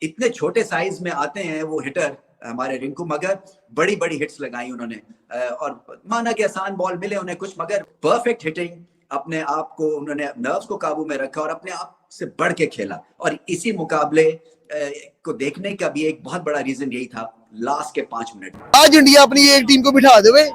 इतने छोटे साइज में आते हैं वो हिटर हमारे रिंकू, मगर बड़ी बड़ी हिट्स लगाई उन्होंने। और माना कि आसान बॉल मिले उन्हें कुछ, मगर परफेक्ट हिटिंग, अपने आप को उन्होंने नर्व्स को काबू में रखा और अपने आप से बढ़ के खेला। और इसी मुकाबले को देखने का भी एक बहुत बड़ा रीजन यही था लास्ट के 5 मिनट। आज इंडिया अपनी एक टीम को बिठा दे,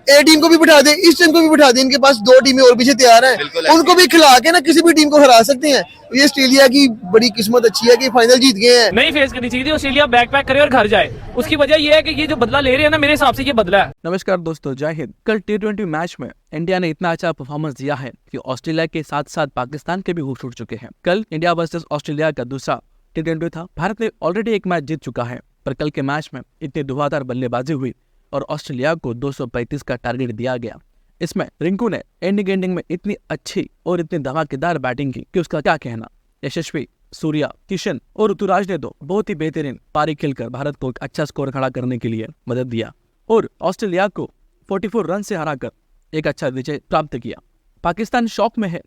ए टीम को भी बिठा दे, इस टीम को भी बिठा दे, इनके पास 2 टीमें और पीछे तैयार हैं, उनको भी खिला के ना किसी भी टीम को हरा सकते हैं। ये ऑस्ट्रेलिया की बड़ी किस्मत अच्छी है कि फाइनल जीत गए हैं। नहीं फेस करनी चाहिए थी, ऑस्ट्रेलिया बैक पैक करे और घर जाए। उसकी वजह यह है कि ये जो बदला ले रहे हैं ना, मेरे हिसाब से ये बदला है। नमस्कार दोस्तों, जय हिंद। कल T20 मैच में इंडिया ने इतना अच्छा परफॉर्मेंस दिया है कि ऑस्ट्रेलिया के साथ साथ पाकिस्तान के भी होश उड़ चुके हैं। कल इंडिया वर्सेस ऑस्ट्रेलिया का दूसरा T20 था। भारत ने ऑलरेडी एक मैच जीत चुका है, पर कल के मैच में इतनी धुआंधार बल्लेबाजी हुई और ऑस्ट्रेलिया को 235 का टारगेट दिया गया। इसमें रिंकू ने एंडिंग में इतनी अच्छी और इतनी धमाकेदार बैटिंग की कि उसका क्या कहना। यशस्वी, सूर्या, किशन और ऋतुराज ने तो बहुत ही बेहतरीन पारी खेलकर भारत को एक अच्छा स्कोर खड़ा करने के लिए मदद दिया और ऑस्ट्रेलिया को 44 रन से हराकर एक अच्छा विजय प्राप्त किया। पाकिस्तान शॉक में है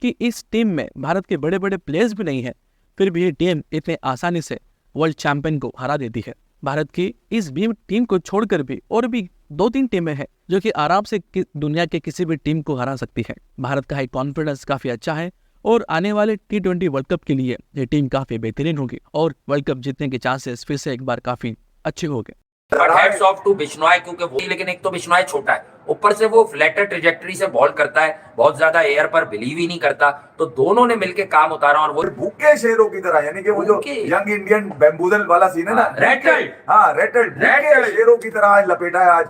कि इस टीम में भारत के बड़े बड़े प्लेयर्स भी नहीं है, फिर भी ये टीम इतने आसानी से वर्ल्ड चैंपियन को हरा देती है। भारत की इस टीम को छोड़कर भी और भी 2-3 टीमें हैं जो कि आराम से दुनिया के किसी भी टीम को हरा सकती है। भारत का कॉन्फिडेंस काफी अच्छा है और आने वाले T20 वर्ल्ड कप के लिए ये टीम काफी बेहतरीन होगी और वर्ल्ड कप जीतने के चांसेस फिर से एक बार काफी अच्छे होंगे। हैट्स ऑफ टू बिश्नोई, क्योंकि वो, लेकिन एक तो बिश्नोई छोटा है, ऊपर से वो फ्लैटर ट्रेजेक्टरी से बॉल करता है, बहुत ज्यादा एयर पर बिलीव ही नहीं करता, तो दोनों ने मिलकर काम उतारा और वो भूखे शेरों की तरह, यानी कि वो जो यंग इंडियन बैम्बूजल वाला सीन है ना, रेटल्ड, हाँ रेटल्ड, भूखे शेरों की तरह आज लपेटा है। आज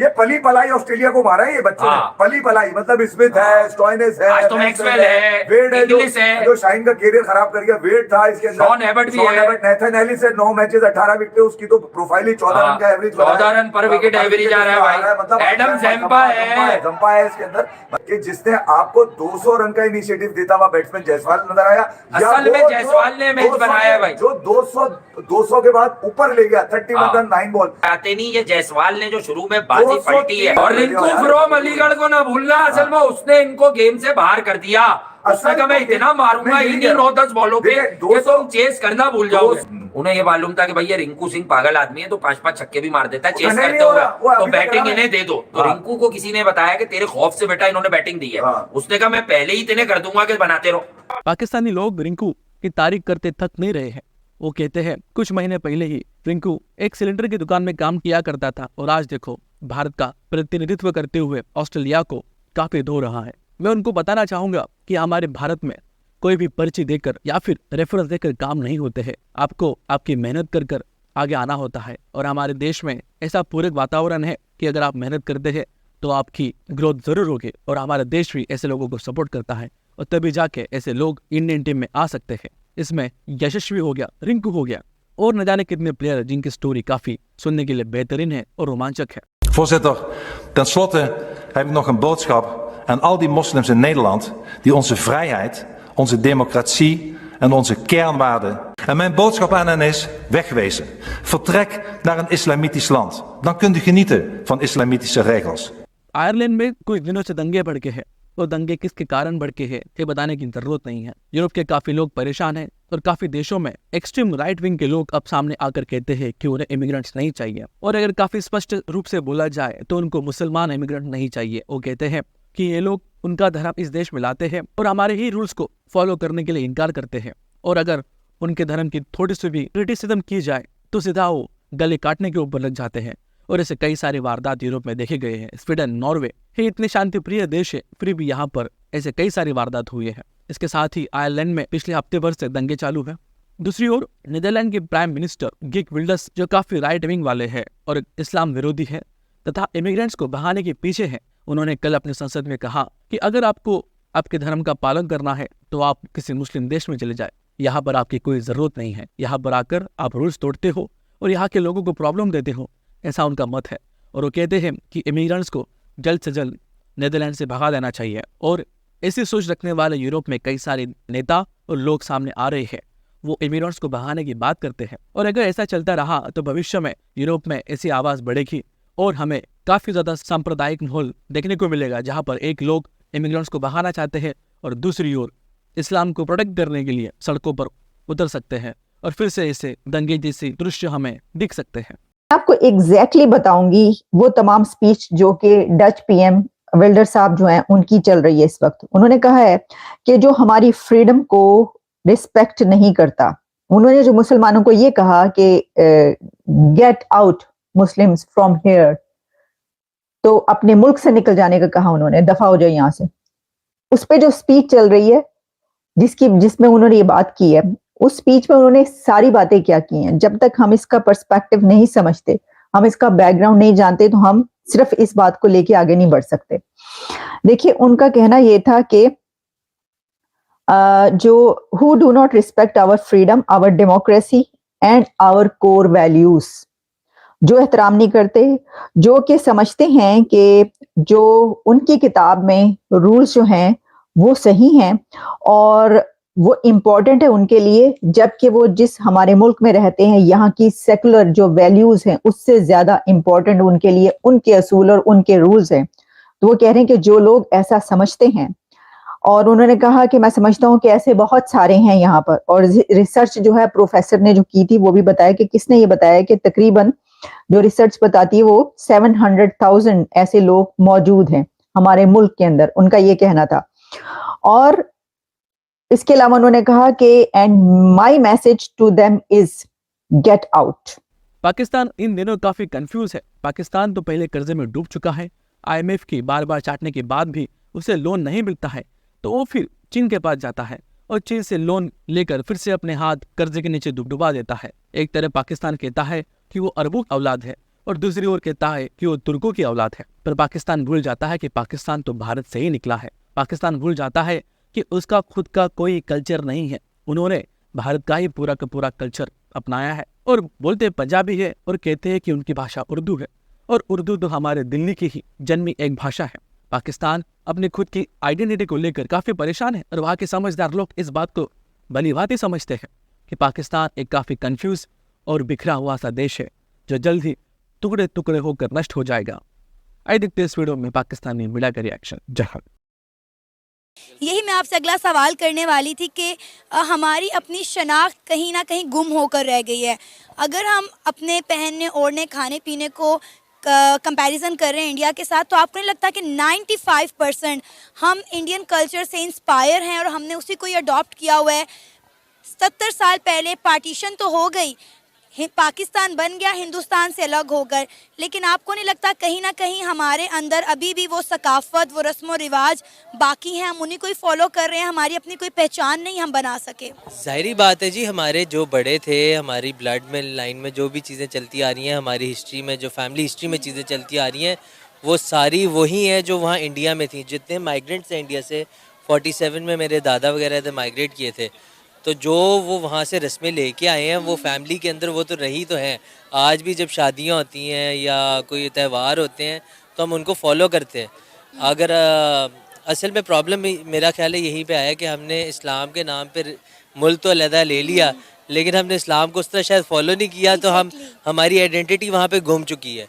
ये पली पलाई ऑस्ट्रेलिया को मारा है ये बच्चों ने, पली पलाई, मतलब स्मिथ है, स्टॉइनिस है, आज तो मैक्सवेल है, वेड है, इंग्लिश है, जो शाइन का कैरियर खराब कर गया, वेड था इसके अंदर, शॉन एबर्ट भी है, नेथन एलिस है, 9 मैचेस 18 विकेट, उसकी तो प्रोफाइल ही 14 रन का एवरेज, 14 रन पर विकेट एवरेज आ रहा है भाई। मतलब एडम जंपा है इसके अंदर, कि जिसने आपको 200 रन का इनिशिएटिव देता हुआ बैट्समैन जायसवाल नजर आया। असल में जायसवाल ने मैच बनाया भाई, जो 200 के बाद ऊपर ले गया, 31 रन 9 बॉल आते नहीं। ये जायसवाल ने जो शुरू में बाजी पलटी है, और रिंकू फ्रॉम अलीगढ़ को ना भूलना, असल में उसने इनको गेम से बाहर कर दिया। उसने कहा मैं इतना मारूंगा इन्हीं 9-10 बॉलों पे कि तुम चेस करना भूल जाओगे। उन्हें ये मालूम था कि भाई ये रिंकू सिंह पागल आदमी है, तो 5-5 छक्के भी मार देता है चेस करते हुए, तो बैटिंग इन्हें दे दो। तो रिंकू को किसी ने बताया कि तेरे खौफ से बेटा इन्होंने बैटिंग दी है, उसने कहा मैं पहले ही इतने कर दूंगा कि बनाते रहो। पाकिस्तानी लोग रिंकू की तारीफ करते थक नहीं रहे हैं। वो कहते हैं कुछ महीने पहले ही रिंकू एक सिलेंडर की दुकान में काम किया करता था और आज देखो भारत का प्रतिनिधित्व करते हुए ऑस्ट्रेलिया को काफी धो रहा है। मैं उनको बताना चाहूंगा कि हमारे भारत में कोई भी पर्ची देकर या फिर रेफरेंस देकर काम नहीं होते हैं। आपको आपकी मेहनत कर कर आगे आना होता है और हमारे देश में ऐसा पूरक वातावरण है कि अगर आप मेहनत करते हैं तो आपकी ग्रोथ जरूर होगी और हमारा देश भी ऐसे लोगों को सपोर्ट करता है और तभी जाके ऐसे लोग इंडियन टीम में आ सकते हैं। इसमें यशस्वी हो गया, रिंकू हो गया और न जाने कितने प्लेयर जिनकी स्टोरी काफी सुनने के लिए बेहतरीन है और रोमांचक है। Voorzitter, tenslotte heb ik nog een boodschap aan al die moslims in Nederland die onze vrijheid, onze democratie en onze kernwaarden. En mijn boodschap aan hen is: wegwezen. Vertrek naar een islamitisch land. Dan kunt u genieten van islamitische regels. Ireland में कुछ दिनों से दंगे भड़के हैं। वो दंगे किसके कारण भड़के हैं ये बताने की जरूरत नहीं है। यूरोप के काफी लोग परेशान हैं और काफी देशों में एक्सट्रीम राइट विंग के लोग अब सामने आकर कहते हैं कि उन्हें इमिग्रेंट्स नहीं चाहिए, और अगर काफी स्पष्ट रूप से बोला जाए तो उनको मुसलमान इमिग्रेंट नहीं चाहिए। वो कहते हैं कि ये लोग उनका धर्म इस देश में लाते हैं और हमारे ही रूल्स को फॉलो करने के लिए इनकार करते हैं, और अगर उनके धर्म की थोड़ी सी भी क्रिटिसिज्म की जाए तो सीधा वो गले काटने के ऊपर लग जाते हैं। और ऐसे कई सारे वारदात यूरोप में देखे गए हैं। स्वीडन, नॉर्वे ये इतने शांति प्रिय देश है, फिर भी यहाँ पर ऐसे कई सारी वारदात हुए हैं। इसके साथ ही आयरलैंड में पिछले हफ्ते भर से दंगे चालू है। दूसरी ओर नीदरलैंड के प्राइम मिनिस्टर गिक विल्डर्स जो काफी राइट विंग वाले हैं और इस्लाम विरोधी है तथा इमिग्रेंट्स को बहाने के पीछे है, उन्होंने कल अपनी संसद में कहा कि अगर आपको आपके धर्म का पालन करना है तो आप किसी मुस्लिम देश में चले जाए, यहाँ पर आपकी कोई जरूरत नहीं है। यहाँ पर आकर आप रूल्स तोड़ते हो और यहाँ के लोगों को प्रॉब्लम देते हो, ऐसा उनका मत है। और वो कहते हैं कि इमिग्रेंट्स को जल्द से जल्द नीदरलैंड से भगा देना चाहिए। और ऐसी सोच रखने वाले यूरोप में कई सारे नेता और लोग सामने आ रहे हैं, वो इमिग्रेंट्स को भगाने की बात करते हैं। और अगर ऐसा चलता रहा तो भविष्य में यूरोप में ऐसी आवाज बढ़ेगी और हमें काफी ज्यादा सांप्रदायिक माहौल देखने को मिलेगा, जहां पर एक लोग इमिग्रेंट्स को भगाना चाहते हैं और दूसरी ओर इस्लाम को प्रोटेक्ट करने के लिए सड़कों पर उतर सकते हैं। और फिर से ऐसे दंगे जैसे दृश्य हमें दिख सकते हैं। आपको एग्जैक्टली बताऊंगी वो तमाम स्पीच जो कि डच पीएम विल्डर साहब जो हैं उनकी चल रही है इस वक्त। उन्होंने कहा है कि जो हमारी फ्रीडम को रिस्पेक्ट नहीं करता, उन्होंने जो मुसलमानों को ये कहा कि get out Muslims from here, तो अपने मुल्क से निकल जाने का कहा उन्होंने, दफा हो जाए यहाँ से। उस पे जो स्पीच चल रही है जिसमें उन्होंने ये बात की है, उस स्पीच में उन्होंने सारी बातें क्या की हैं। जब तक हम इसका पर्सपेक्टिव नहीं समझते, हम इसका बैकग्राउंड नहीं जानते, तो हम सिर्फ इस बात को लेके आगे नहीं बढ़ सकते। देखिए, उनका कहना ये था कि जो who do not respect our freedom, our democracy and our core values, जो एहतराम नहीं करते, जो कि समझते हैं कि जो उनकी किताब में रूल्स जो हैं वो सही हैं और वो इम्पोर्टेंट है उनके लिए, जबकि वो जिस हमारे मुल्क में रहते हैं यहाँ की सेकुलर जो वैल्यूज हैं उससे ज्यादा इम्पोर्टेंट उनके लिए उनके असूल और उनके रूल्स हैं। तो वो कह रहे हैं कि जो लोग ऐसा समझते हैं, और उन्होंने कहा कि मैं समझता हूँ कि ऐसे बहुत सारे हैं यहाँ पर, और रिसर्च जो है प्रोफेसर ने जो की थी वो भी बताया कि किसने ये बताया कि तकरीबन जो रिसर्च बताती है वो 700,000 ऐसे लोग मौजूद हैं हमारे मुल्क के अंदर, उनका ये कहना था। और इसके अलावा उन्होंने कहा कि and my message to them is get out. Pakistan इन दिनों काफी कंफ्यूज है। पाकिस्तान तो पहले कर्जे में डूब चुका है, IMF की बार बार चाटने के बाद भी उसे लोन नहीं मिलता है, तो वो फिर चीन के पास जाता है और चीन से लोन लेकर फिर से अपने हाथ कर्जे के नीचे डुबा देता है। एक तरफ पाकिस्तान कहता है कि वो अरबों की औलाद है और दूसरी ओर कहता है कि वो तुर्कों की औलाद है, पर पाकिस्तान भूल जाता है कि पाकिस्तान तो भारत से ही निकला है। पाकिस्तान भूल जाता है कि उसका खुद का कोई कल्चर नहीं है, उन्होंने भारत का ही पूरा का पूरा कल्चर अपनाया है और बोलते पंजाबी है और कहते हैं कि उनकी भाषा उर्दू है, और उर्दू तो हमारे दिल्ली की ही जन्मी एक भाषा है। पाकिस्तान अपने खुद की आइडेंटिटी को लेकर काफी परेशान है और वहाँ के समझदार लोग इस बात को भली भांति समझते हैं कि पाकिस्तान एक काफी कंफ्यूज और बिखरा हुआ सा देश है जो जल्द ही टुकड़े टुकड़े होकर नष्ट हो जाएगा। आइए देखते हैं इस वीडियो में पाकिस्तानी मीडिया का रिएक्शन। जहाँ यही मैं आपसे अगला सवाल करने वाली थी कि हमारी अपनी शनाख्त कहीं ना कहीं गुम होकर रह गई है। अगर हम अपने पहनने ओढ़ने खाने पीने को कंपैरिजन कर रहे हैं इंडिया के साथ, तो आपको नहीं लगता कि 95% हम इंडियन कल्चर से इंस्पायर हैं और हमने उसी को ही अडॉप्ट किया हुआ है। 70 साल पहले पार्टीशन तो हो गई, पाकिस्तान बन गया हिंदुस्तान से अलग होकर, लेकिन आपको नहीं लगता कहीं ना कहीं हमारे अंदर अभी भी वो सकाफत, वो रस्म व रिवाज बाकी हैं, हम उन्हीं को ही फॉलो कर रहे हैं, हमारी अपनी कोई पहचान नहीं हम बना सके? जाहिर बात है जी, हमारे जो बड़े थे, हमारी ब्लड में लाइन में जो भी चीज़ें चलती आ रही हैं, हमारी हिस्ट्री में जो फैमिली हिस्ट्री में चीज़ें चलती आ रही हैं, वो सारी वही हैं जो वहाँ इंडिया में थी। जितने माइग्रेंट्स हैं इंडिया से, 47 में मेरे दादा वगैरह थे माइग्रेट किए थे, तो जो वो वहाँ से रस्में लेके आए हैं वो फैमिली के अंदर वो तो रही तो हैं। आज भी जब शादियाँ होती हैं या कोई त्यौहार होते हैं तो हम उनको फॉलो करते हैं। अगर असल में प्रॉब्लम मेरा ख्याल है यहीं पे आया कि हमने इस्लाम के नाम पर मुल्क तो अलहदा ले लिया, लेकिन हमने इस्लाम को उस तरह शायद फॉलो नहीं किया, तो हमारी आइडेंटिटी वहाँ पे गुम चुकी है।